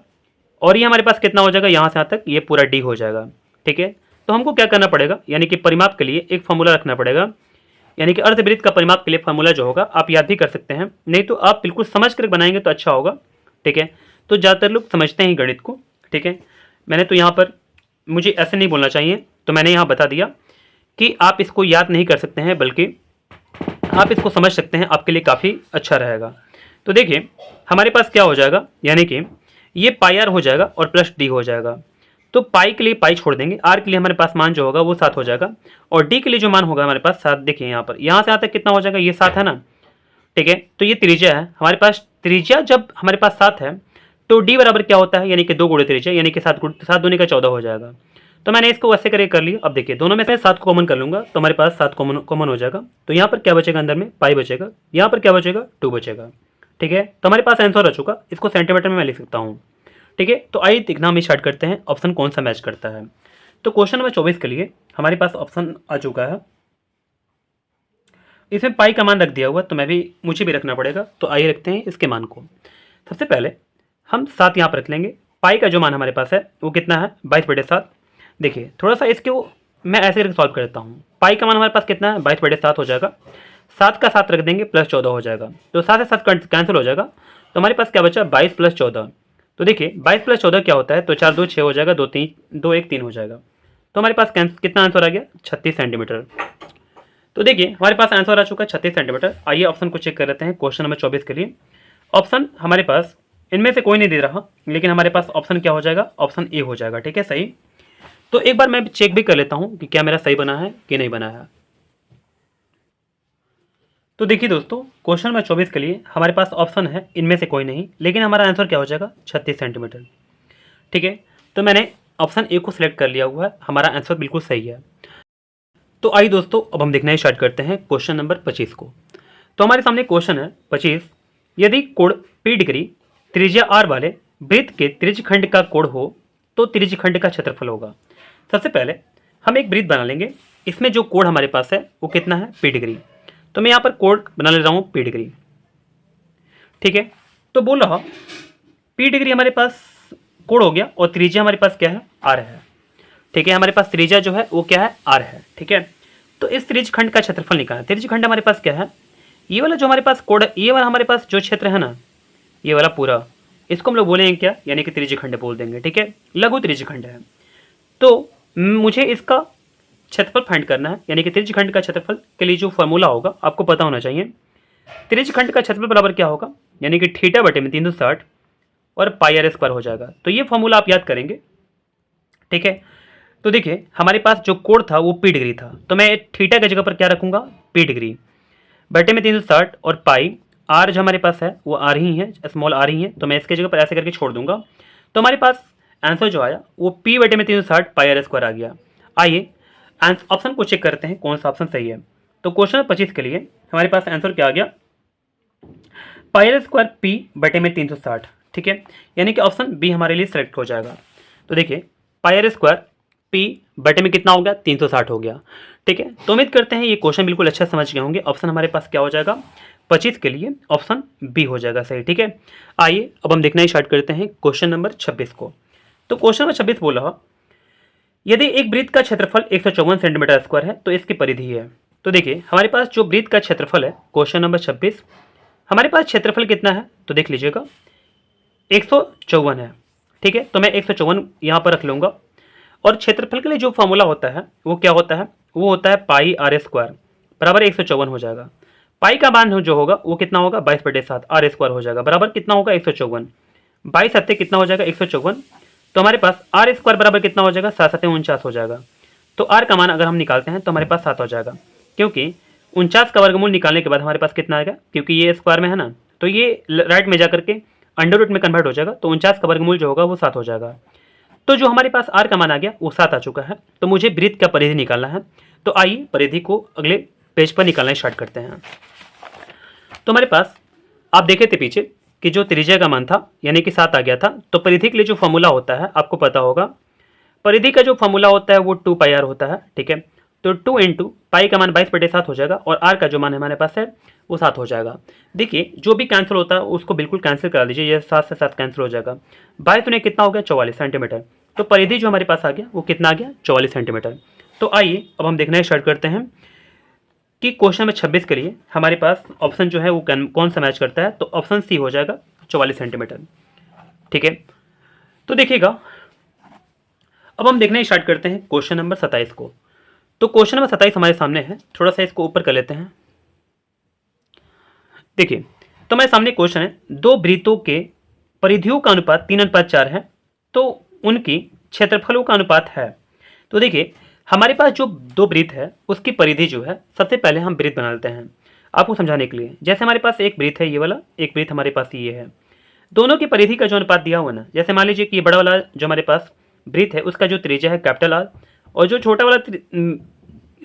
और ये हमारे पास कितना हो जाएगा, यहाँ से यहाँ तक ये पूरा डी हो जाएगा। ठीक है, तो हमको क्या करना पड़ेगा, यानी कि परिमाप के लिए एक फॉर्मूला रखना पड़ेगा। यानी कि अर्धवृत्त का परिमाप के लिए फॉर्मूला जो होगा आप याद भी कर सकते हैं, नहीं तो आप बिल्कुल समझ कर बनाएंगे तो अच्छा होगा। ठीक है, तो ज़्यादातर लोग समझते हैं गणित को। ठीक है, मैंने तो यहाँ पर, मुझे ऐसे नहीं बोलना चाहिए, तो मैंने यहाँ बता दिया कि आप इसको याद नहीं कर सकते हैं, बल्कि आप इसको समझ सकते हैं, आपके लिए काफ़ी अच्छा रहेगा। तो देखिए हमारे पास क्या हो जाएगा, यानी कि ये पाई आर हो जाएगा और प्लस डी हो जाएगा। तो पाई के लिए पाई छोड़ देंगे, आर के लिए हमारे पास मान जो होगा वो 7 हो जाएगा, और डी के लिए जो मान होगा हमारे पास 7। देखिए यहाँ पर यहाँ से यहाँ तक कितना हो जाएगा, ये 7 है ना। ठीक है, तो ये त्रिज्या है हमारे पास। त्रिज्या जब हमारे पास 7 है तो डी बराबर क्या होता है, यानी कि 2 गुणे त्रिज्या, यानी कि 7 दूनी का 14 हो जाएगा। तो मैंने इसको वैसे करके कर लिया। अब देखिए दोनों में से 7 को कॉमन कर लूंगा तो हमारे पास 7 कॉमन हो जाएगा। तो यहाँ पर क्या बचेगा, अंदर में पाई बचेगा, यहाँ पर क्या बचेगा, 2 बचेगा। ठीक है, तो हमारे पास आंसर आ चुका। इसको सेंटीमीटर में मैं लिख सकता हूँ। ठीक है, तो आइए देखना हम स्टार्ट करते हैं ऑप्शन कौन सा मैच करता है। तो क्वेश्चन नंबर 24 के लिए हमारे पास ऑप्शन आ चुका है। इसमें पाई का मान रख दिया हुआ, तो मुझे भी रखना पड़ेगा। तो आइए रखते हैं इसके मान को। सबसे पहले हम 7 यहाँ पर रख लेंगे। पाई का जो मान हमारे पास है वो कितना है, 22/7। देखिए थोड़ा सा इसको मैं ऐसे करके सॉल्व कर देता हूँ। पाई का मान हमारे पास कितना है, 22/7 हो जाएगा। 7 का 7 रख देंगे, प्लस 14 हो जाएगा। तो 7 से 7 कैंसिल हो जाएगा, तो हमारे पास क्या बचा, 22 + 14। तो देखिए 22 + 14 क्या होता है, तो 4 2 6 हो जाएगा, 2 1 3 हो जाएगा। तो हमारे पास कितना आंसर आ गया, 36 सेंटीमीटर। तो देखिए हमारे पास आंसर आ चुका है 36 सेंटीमीटर। आइए ऑप्शन को चेक कर लेते हैं क्वेश्चन नंबर 24 के लिए। ऑप्शन हमारे पास इनमें से कोई नहीं दे रहा, लेकिन हमारे पास ऑप्शन क्या हो जाएगा, ऑप्शन ए हो जाएगा। ठीक है, सही। तो एक बार मैं चेक भी कर लेता हूं कि क्या मेरा सही बना है कि नहीं बना है। तो देखिए दोस्तों, क्वेश्चन नंबर 24 के लिए हमारे पास ऑप्शन है इनमें से कोई नहीं, लेकिन हमारा आंसर क्या हो जाएगा, 36 सेंटीमीटर। ठीक है, तो मैंने ऑप्शन ए को सिलेक्ट कर लिया हुआ है, हमारा आंसर बिल्कुल सही है। तो आइए दोस्तों अब हम देखना स्टार्ट करते हैं क्वेश्चन नंबर 25 को। तो हमारे सामने क्वेश्चन है 25। यदि कोण P डिग्री त्रिज्या r वाले वृत्त के त्रिज्यखंड का कोण हो तो त्रिज्यखंड का क्षेत्रफल होगा। सबसे पहले हम एक वृत्त बना लेंगे। इसमें जो कोण हमारे पास है वो कितना है, P डिग्री। तो मैं यहाँ पर कोण बना ले रहा हूँ P डिग्री। ठीक है, तो बोल रहा P डिग्री हमारे पास कोण हो गया, और त्रिज्या हमारे पास क्या है, r है। ठीक है, हमारे पास त्रिज्या जो है वो क्या है, r है। ठीक है, तो इस त्रिज्यखंड का क्षेत्रफल निकालना। त्रिज्यखंड हमारे पास क्या है, ये वाला जो हमारे पास कोण है, ये वाला हमारे पास जो क्षेत्र है ना, ये वाला पूरा, इसको हम लोग बोलेंगे क्या, यानी कि त्रिज्यखंड बोल देंगे। ठीक है, लघु त्रिज्यखंड है। तो मुझे इसका क्षेत्रफल फाइंड करना है, यानी कि त्रिज्यखंड का क्षेत्रफल के लिए जो फॉर्मूला होगा आपको पता होना चाहिए। त्रिज्यखंड का क्षेत्रफल बराबर क्या होगा, यानी कि थीटा बटे में 360 और पाई आर स्क्वायर हो जाएगा। तो ये फॉर्मूला आप याद करेंगे। ठीक है, तो देखिए हमारे पास जो कोण था वो P डिग्री था, तो मैं थीटा की जगह पर क्या रखूंगा, P डिग्री बटे में 360, और पाई आर जो हमारे पास है वो आर ही है, स्मॉल आर ही है, तो मैं इसके जगह पर ऐसे करके छोड़ दूंगा। तो हमारे पास आंसर जो आया वो P बटे में 360 पाई आर स्क्वायर आ गया। आइए ऑप्शन को चेक करते हैं कौन सा ऑप्शन सही है। तो क्वेश्चन 25 के लिए हमारे पास आंसर क्या आ गया, पाई आर स्क्वायर P बटे में 360। ठीक है, यानी कि ऑप्शन बी हमारे लिए सेलेक्ट हो जाएगा। तो देखिए पाई आर स्क्वायर P बटे में कितना हो गया, 360 हो गया। ठीक है, तो उम्मीद करते हैं ये क्वेश्चन बिल्कुल अच्छा समझ गए होंगे। ऑप्शन हमारे पास क्या हो जाएगा, 25 के लिए ऑप्शन बी हो जाएगा सही। ठीक है, आइए अब हम देखना स्टार्ट करते हैं क्वेश्चन नंबर 26 को। तो क्वेश्चन नंबर 26 बोल रहा, यदि एक वृत्त का क्षेत्रफल 154 सेंटीमीटर स्क्वायर है तो इसकी परिधि है। तो देखिए हमारे पास जो वृत्त का क्षेत्रफल है, क्वेश्चन नंबर 26, हमारे पास क्षेत्रफल कितना है, तो देख लीजिएगा 154 है। ठीक है, तो मैं 154 यहाँ पर रख लूँगा। और क्षेत्रफल के लिए जो फॉर्मूला होता है वो क्या होता है, वो होता है पाई आर स्क्वायर बराबर 154 हो जाएगा। पाई का मान जो होगा वो कितना होगा, 22/7, आर स्क्वायर हो जाएगा बराबर कितना होगा, 154। 22 सत्ते कितना हो जाएगा, 154। तो हमारे पास आर स्क्वायर बराबर कितना हो जाएगा, 7 7 49 हो जाएगा। तो आर का मान अगर हम निकालते हैं तो हमारे पास 7 हो जाएगा, क्योंकि 49 का वर्गमूल निकालने के बाद हमारे पास कितना आएगा, क्योंकि ये स्क्वायर में है ना, तो ये राइट में जा करके अंडर रूट में कन्वर्ट हो जाएगा, तो 49 का वर्गमूल जो होगा वो 7 हो जाएगा। तो जो हमारे पास आर का मान आ गया वो 7 आ चुका है। तो मुझे वृत्त का परिधि निकालना है, तो आइए परिधि को अगले पेज पर निकालना स्टार्ट करते हैं। तो हमारे पास आप देखे थे पीछे कि जो त्रिज्या का मान था यानी कि 7 आ गया था, तो परिधि के लिए जो फॉर्मूला होता है आपको पता होगा, परिधि का जो फॉर्मूला होता है वो 2πr होता है, ठीक है। तो 2 इंटू पाई का मान 22/7 हो जाएगा और आर का जो मान हमारे पास है वो 7 हो जाएगा। देखिए जो भी कैंसिल होता है उसको बिल्कुल कैंसिल करा लीजिए, ये 7 से 7 कैंसिल हो जाएगा। 22 ने कितना हो गया 44 सेंटीमीटर। तो परिधि जो हमारे पास आ गया वो कितना आ गया 44 सेंटीमीटर। तो आइए अब हम देखना स्टार्ट करते हैं कि क्वेश्चन नंबर 26 के लिए हमारे पास ऑप्शन जो है वो कौन सा मैच करता है। तो ऑप्शन सी हो जाएगा 44 सेंटीमीटर, ठीक है। तो देखिएगा अब हम देखना स्टार्ट करते हैं क्वेश्चन नंबर 27 को। तो क्वेश्चन नंबर 27 हमारे सामने है, थोड़ा सा इसको ऊपर कर लेते हैं। देखिए तो हमारे सामने क्वेश्चन है, दो वृत्तों के परिधियों का अनुपात 3:4 है, तो उनकी क्षेत्रफलों का अनुपात है। तो देखिए हमारे पास जो दो वृत्त है उसकी परिधि जो है, सबसे पहले हम वृत्त बना लेते हैं आपको समझाने के लिए। जैसे हमारे पास एक वृत्त है ये वाला, एक वृत्त हमारे पास ये है, दोनों की परिधि का जो अनुपात दिया हुआ ना, जैसे मान लीजिए कि ये बड़ा वाला जो हमारे पास वृत्त है उसका जो त्रिज्या है कैपिटल आर, और जो छोटा वाला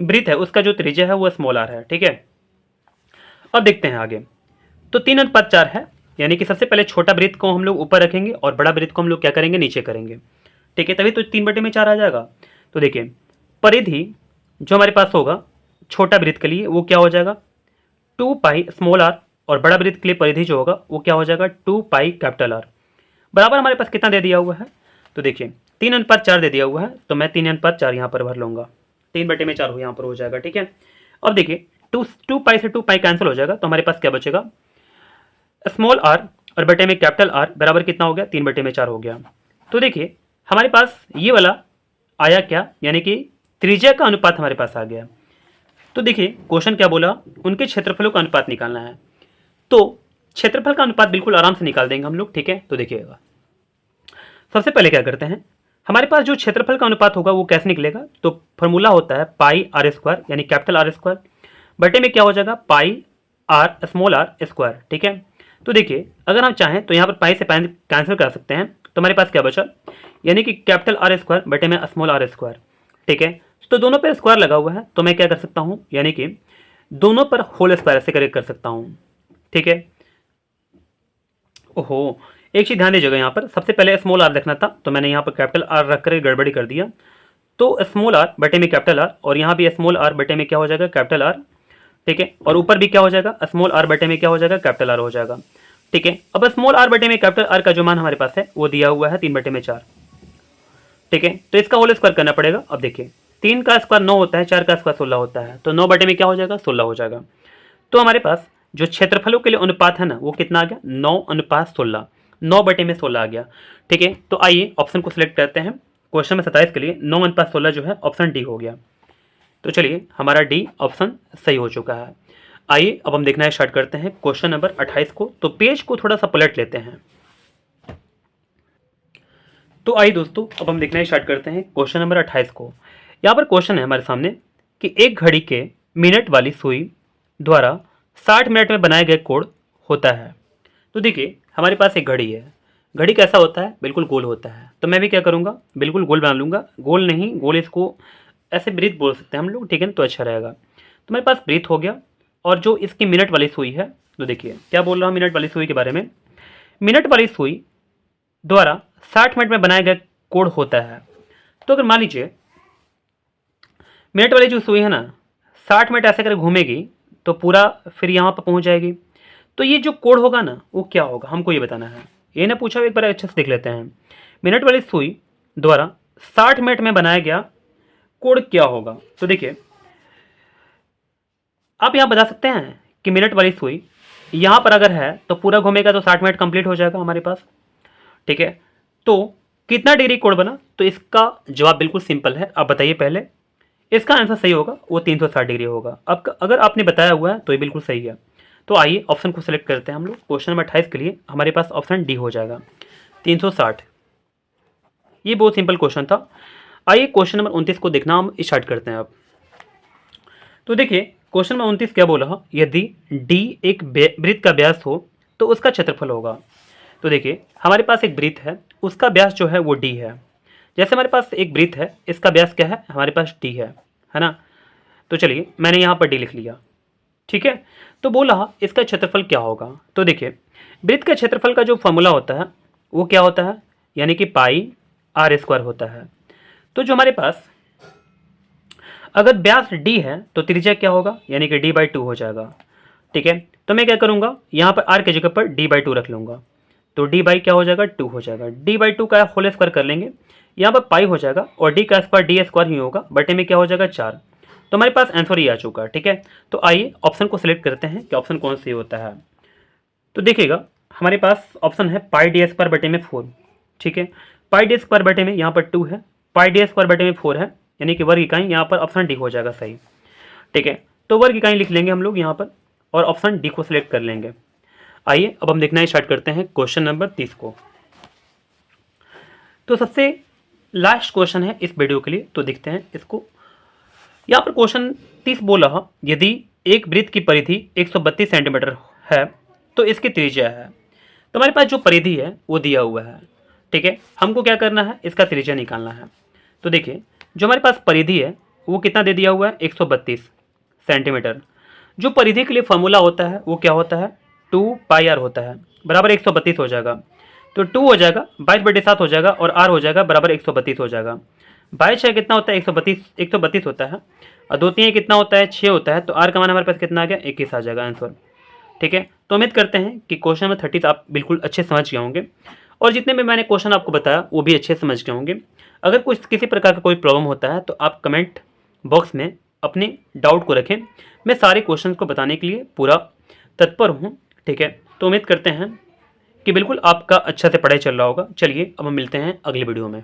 वृत्त है उसका जो त्रिज्या है वो स्मॉल आर है, ठीक है। अब देखते हैं आगे। तो 3:4 है, यानी कि सबसे पहले छोटा वृत्त को हम लोग ऊपर रखेंगे और बड़ा वृत्त को हम लोग क्या करेंगे नीचे करेंगे, ठीक है, तभी तो 3/4 आ जाएगा। तो देखिए परिधि जो हमारे पास होगा छोटा वृत्त के लिए वो क्या हो जाएगा 2π स्मॉल आर, और बड़ा वृत्त के लिए परिधि जो होगा वो क्या हो जाएगा 2π कैपिटल आर, बराबर हमारे पास कितना दे दिया हुआ है। तो देखिए 3:4 दे दिया हुआ है, तो मैं 3:4 यहाँ पर भर लूँगा, 3/4 यहाँ पर हो जाएगा, ठीक है। अब देखिए 2π से 2π कैंसिल हो जाएगा, तो हमारे पास क्या बचेगा स्मॉल आर और बटे में कैपिटल आर बराबर कितना हो गया 3/4 हो गया। तो देखिए हमारे पास ये वाला आया क्या, यानी कि त्रिज्या का अनुपात हमारे पास आ गया। तो देखिए क्वेश्चन क्या बोला, उनके क्षेत्रफलों का अनुपात निकालना है। तो क्षेत्रफल का अनुपात बिल्कुल आराम से निकाल देंगे हम लोग, ठीक है। तो देखिएगा सबसे पहले क्या करते हैं, हमारे पास जो क्षेत्रफल का अनुपात होगा वो कैसे निकलेगा, तो फॉर्मूला होता है पाई आर स्क्वायर यानी कैपिटल आर स्क्वायर बटे में क्या हो जाएगा पाई आर स्मॉल आर स्क्वायर, ठीक है। तो देखिए अगर हम चाहें तो यहाँ पर पाई से पाई कैंसिल कर सकते हैं, तो हमारे पास क्या बचा, यानी कि कैपिटल आर स्क्वायर बटे में स्मॉल आर स्क्वायर, ठीक है। तो दोनों पर स्क्वायर लगा हुआ है, तो मैं क्या कर सकता हूँ, यानी कि दोनों पर होल स्क्वायर ऐसे करके कर सकता हूँ, ठीक है। ओहो एक चीज़ ध्यान दीजिएगा, यहाँ पर सबसे पहले स्मॉल आर रखना था, तो मैंने यहाँ पर कैपिटल आर रख कर गड़बड़ी कर दिया। तो स्मॉल आर बटे में कैपिटल आर, और यहाँ भी स्मॉल आर बटे में क्या हो जाएगा कैपिटल आर, ठीक है। और ऊपर भी क्या हो जाएगा स्मॉल आर बटे में क्या हो जाएगा कैपिटल आर हो जाएगा, ठीक है। अब स्मॉल आर बटे में कैपिटल आर का जो मान हमारे पास है वो दिया हुआ है 3/4, ठीक है। तो इसका होल स्क्वायर करना पड़ेगा। अब देखिए 3 का स्क्वायर 9 होता है, 4 का स्क्वायर 16 होता है, तो 9 बटे में क्या हो जाएगा 16 हो जाएगा। तो हमारे पास जो क्षेत्रफलों के लिए अनुपात है ना वो कितना आ गया 9:16, 9 बटे में 16 आ गया, ठीक है। तो आइए ऑप्शन को सिलेक्ट करते हैं क्वेश्चन में 27 के लिए 9:16 जो है ऑप्शन डी हो गया। तो चलिए हमारा डी ऑप्शन सही हो चुका है। आइए अब हम देखना स्टार्ट करते हैं क्वेश्चन नंबर 28 को। तो पेज को थोड़ा सा पलट लेते हैं। तो आइए दोस्तों अब हम देखना स्टार्ट करते हैं क्वेश्चन नंबर 28 को। यहाँ पर क्वेश्चन है हमारे सामने कि एक घड़ी के मिनट वाली सुई द्वारा 60 मिनट में बनाए गए कोण होता है। तो देखिए हमारे पास एक घड़ी है, घड़ी कैसा होता है बिल्कुल गोल होता है, तो मैं भी क्या करूँगा बिल्कुल गोल बना लूँगा, गोल नहीं गोल इसको ऐसे वृत्त बोल सकते हैं हम लोग, ठीक है, तो अच्छा रहेगा। तो मेरे पास वृत्त हो गया, और जो इसकी मिनट वाली सुई है, तो देखिए क्या बोल रहा हूँ मिनट वाली सुई के बारे में, मिनट वाली सुई द्वारा 60 मिनट में बनाया गया कोण होता है। तो अगर मान लीजिए मिनट वाली जो सुई है ना 60 मिनट ऐसे कर घूमेगी तो पूरा फिर यहाँ पर पहुँच जाएगी, तो ये जो कोण होगा ना वो क्या होगा हमको ये बताना है। ये ना पूछा, एक बार अच्छे से देख लेते हैं। मिनट वाली सुई द्वारा 60 मिनट में बनाया गया कोण क्या होगा। तो देखिए आप यहाँ बता सकते हैं कि मिनट वाली सुई यहाँ पर अगर है तो पूरा घूमेगा तो 60 मिनट कंप्लीट हो जाएगा हमारे पास, ठीक है। तो कितना डिग्री कोण बना, तो इसका जवाब बिल्कुल सिंपल है। आप बताइए पहले, इसका आंसर सही होगा वो 360 डिग्री होगा। अब अगर आपने बताया हुआ है तो ये बिल्कुल सही है। तो आइए ऑप्शन को सिलेक्ट करते हैं हम लोग। क्वेश्चन नंबर 28 के लिए हमारे पास ऑप्शन डी हो जाएगा 360। ये बहुत सिंपल क्वेश्चन था। आइए क्वेश्चन नंबर 29 को देखना हम स्टार्ट करते हैं अब। तो देखिए क्वेश्चन नंबर 29 क्या बोला, यदि डी एक वृत्त का व्यास हो तो उसका क्षेत्रफल होगा। तो देखिए हमारे पास एक वृत्त है, उसका व्यास जो है वो डी है। जैसे हमारे पास एक वृत्त है, इसका व्यास क्या है, हमारे पास डी है ना। तो चलिए मैंने यहाँ पर डी लिख लिया, ठीक है। तो बोला इसका क्षेत्रफल क्या होगा। तो देखिए वृत्त का क्षेत्रफल का जो फॉर्मूला होता है वो क्या होता है, यानी कि पाई आर स्क्वायर होता है। तो जो हमारे पास अगर व्यास डी है तो त्रिज्या क्या होगा, यानी कि d/2 हो जाएगा, ठीक है। तो मैं क्या करूंगा, यहाँ पर r की जगह पर d/2 रख लूंगा, तो d बाई क्या हो जाएगा 2 हो जाएगा। d/2 का होल स्क्वायर कर लेंगे, यहाँ पर पाई हो जाएगा और d का स्क्वायर d स्क्वायर ही होगा, बटे में क्या हो जाएगा 4। तो हमारे पास आंसर ही आ चुका है, ठीक है। तो आइए ऑप्शन को सिलेक्ट करते हैं कि ऑप्शन कौन सी होता है। तो देखिएगा हमारे पास ऑप्शन है पाई डी स्क्वायर बटे में 4, ठीक है। पाई डी स्क्वायर बटे में यहाँ पर 2 है, पाई डी स्क्वायर बटे में 4 है, यानी कि वर्ग इकाई, यहाँ पर ऑप्शन डी हो जाएगा सही, ठीक है। तो वर्ग इकाई लिख लेंगे हम लोग यहाँ पर और ऑप्शन डी को सिलेक्ट कर लेंगे। आइए अब हम देखना स्टार्ट करते हैं क्वेश्चन नंबर 30 को। तो सबसे लास्ट क्वेश्चन है इस वीडियो के लिए, तो देखते हैं इसको। यहाँ पर क्वेश्चन 30 बोला, यदि एक वृत्त की परिधि 132 सेंटीमीटर है तो इसकी त्रिज्या है। तो हमारे पास जो परिधि है वो दिया हुआ है, ठीक है। हमको क्या करना है, इसका त्रिज्या निकालना है। तो देखिए जो हमारे पास परिधि है वो कितना दे दिया हुआ है, 132 सेंटीमीटर। जो परिधि के लिए फॉर्मूला होता है वो क्या होता है, 2 पाई आर होता है, बराबर 132 हो जाएगा। तो 2 हो जाएगा, 22/7 हो जाएगा और आर हो जाएगा बराबर 132 हो जाएगा। 22 कितना होता है, 132 होता है, और 2 3 कितना होता है, 6 होता है। तो आर का मान हमारे पास कितना आ गया, 21 आ जाएगा आंसर, ठीक है। तो उम्मीद करते हैं कि क्वेश्चन नंबर 30 आप बिल्कुल अच्छे समझ गए होंगे और जितने भी मैंने क्वेश्चन आपको बताया वो भी अच्छे समझ गए होंगे। अगर कुछ किसी प्रकार का कोई प्रॉब्लम होता है तो आप कमेंट बॉक्स में अपने डाउट को रखें, मैं सारे क्वेश्चन को बताने के लिए पूरा तत्पर हूँ, ठीक है। तो उम्मीद करते हैं कि बिल्कुल आपका अच्छा से पढ़ाई चल रहा होगा। चलिए अब हम मिलते हैं अगली वीडियो में।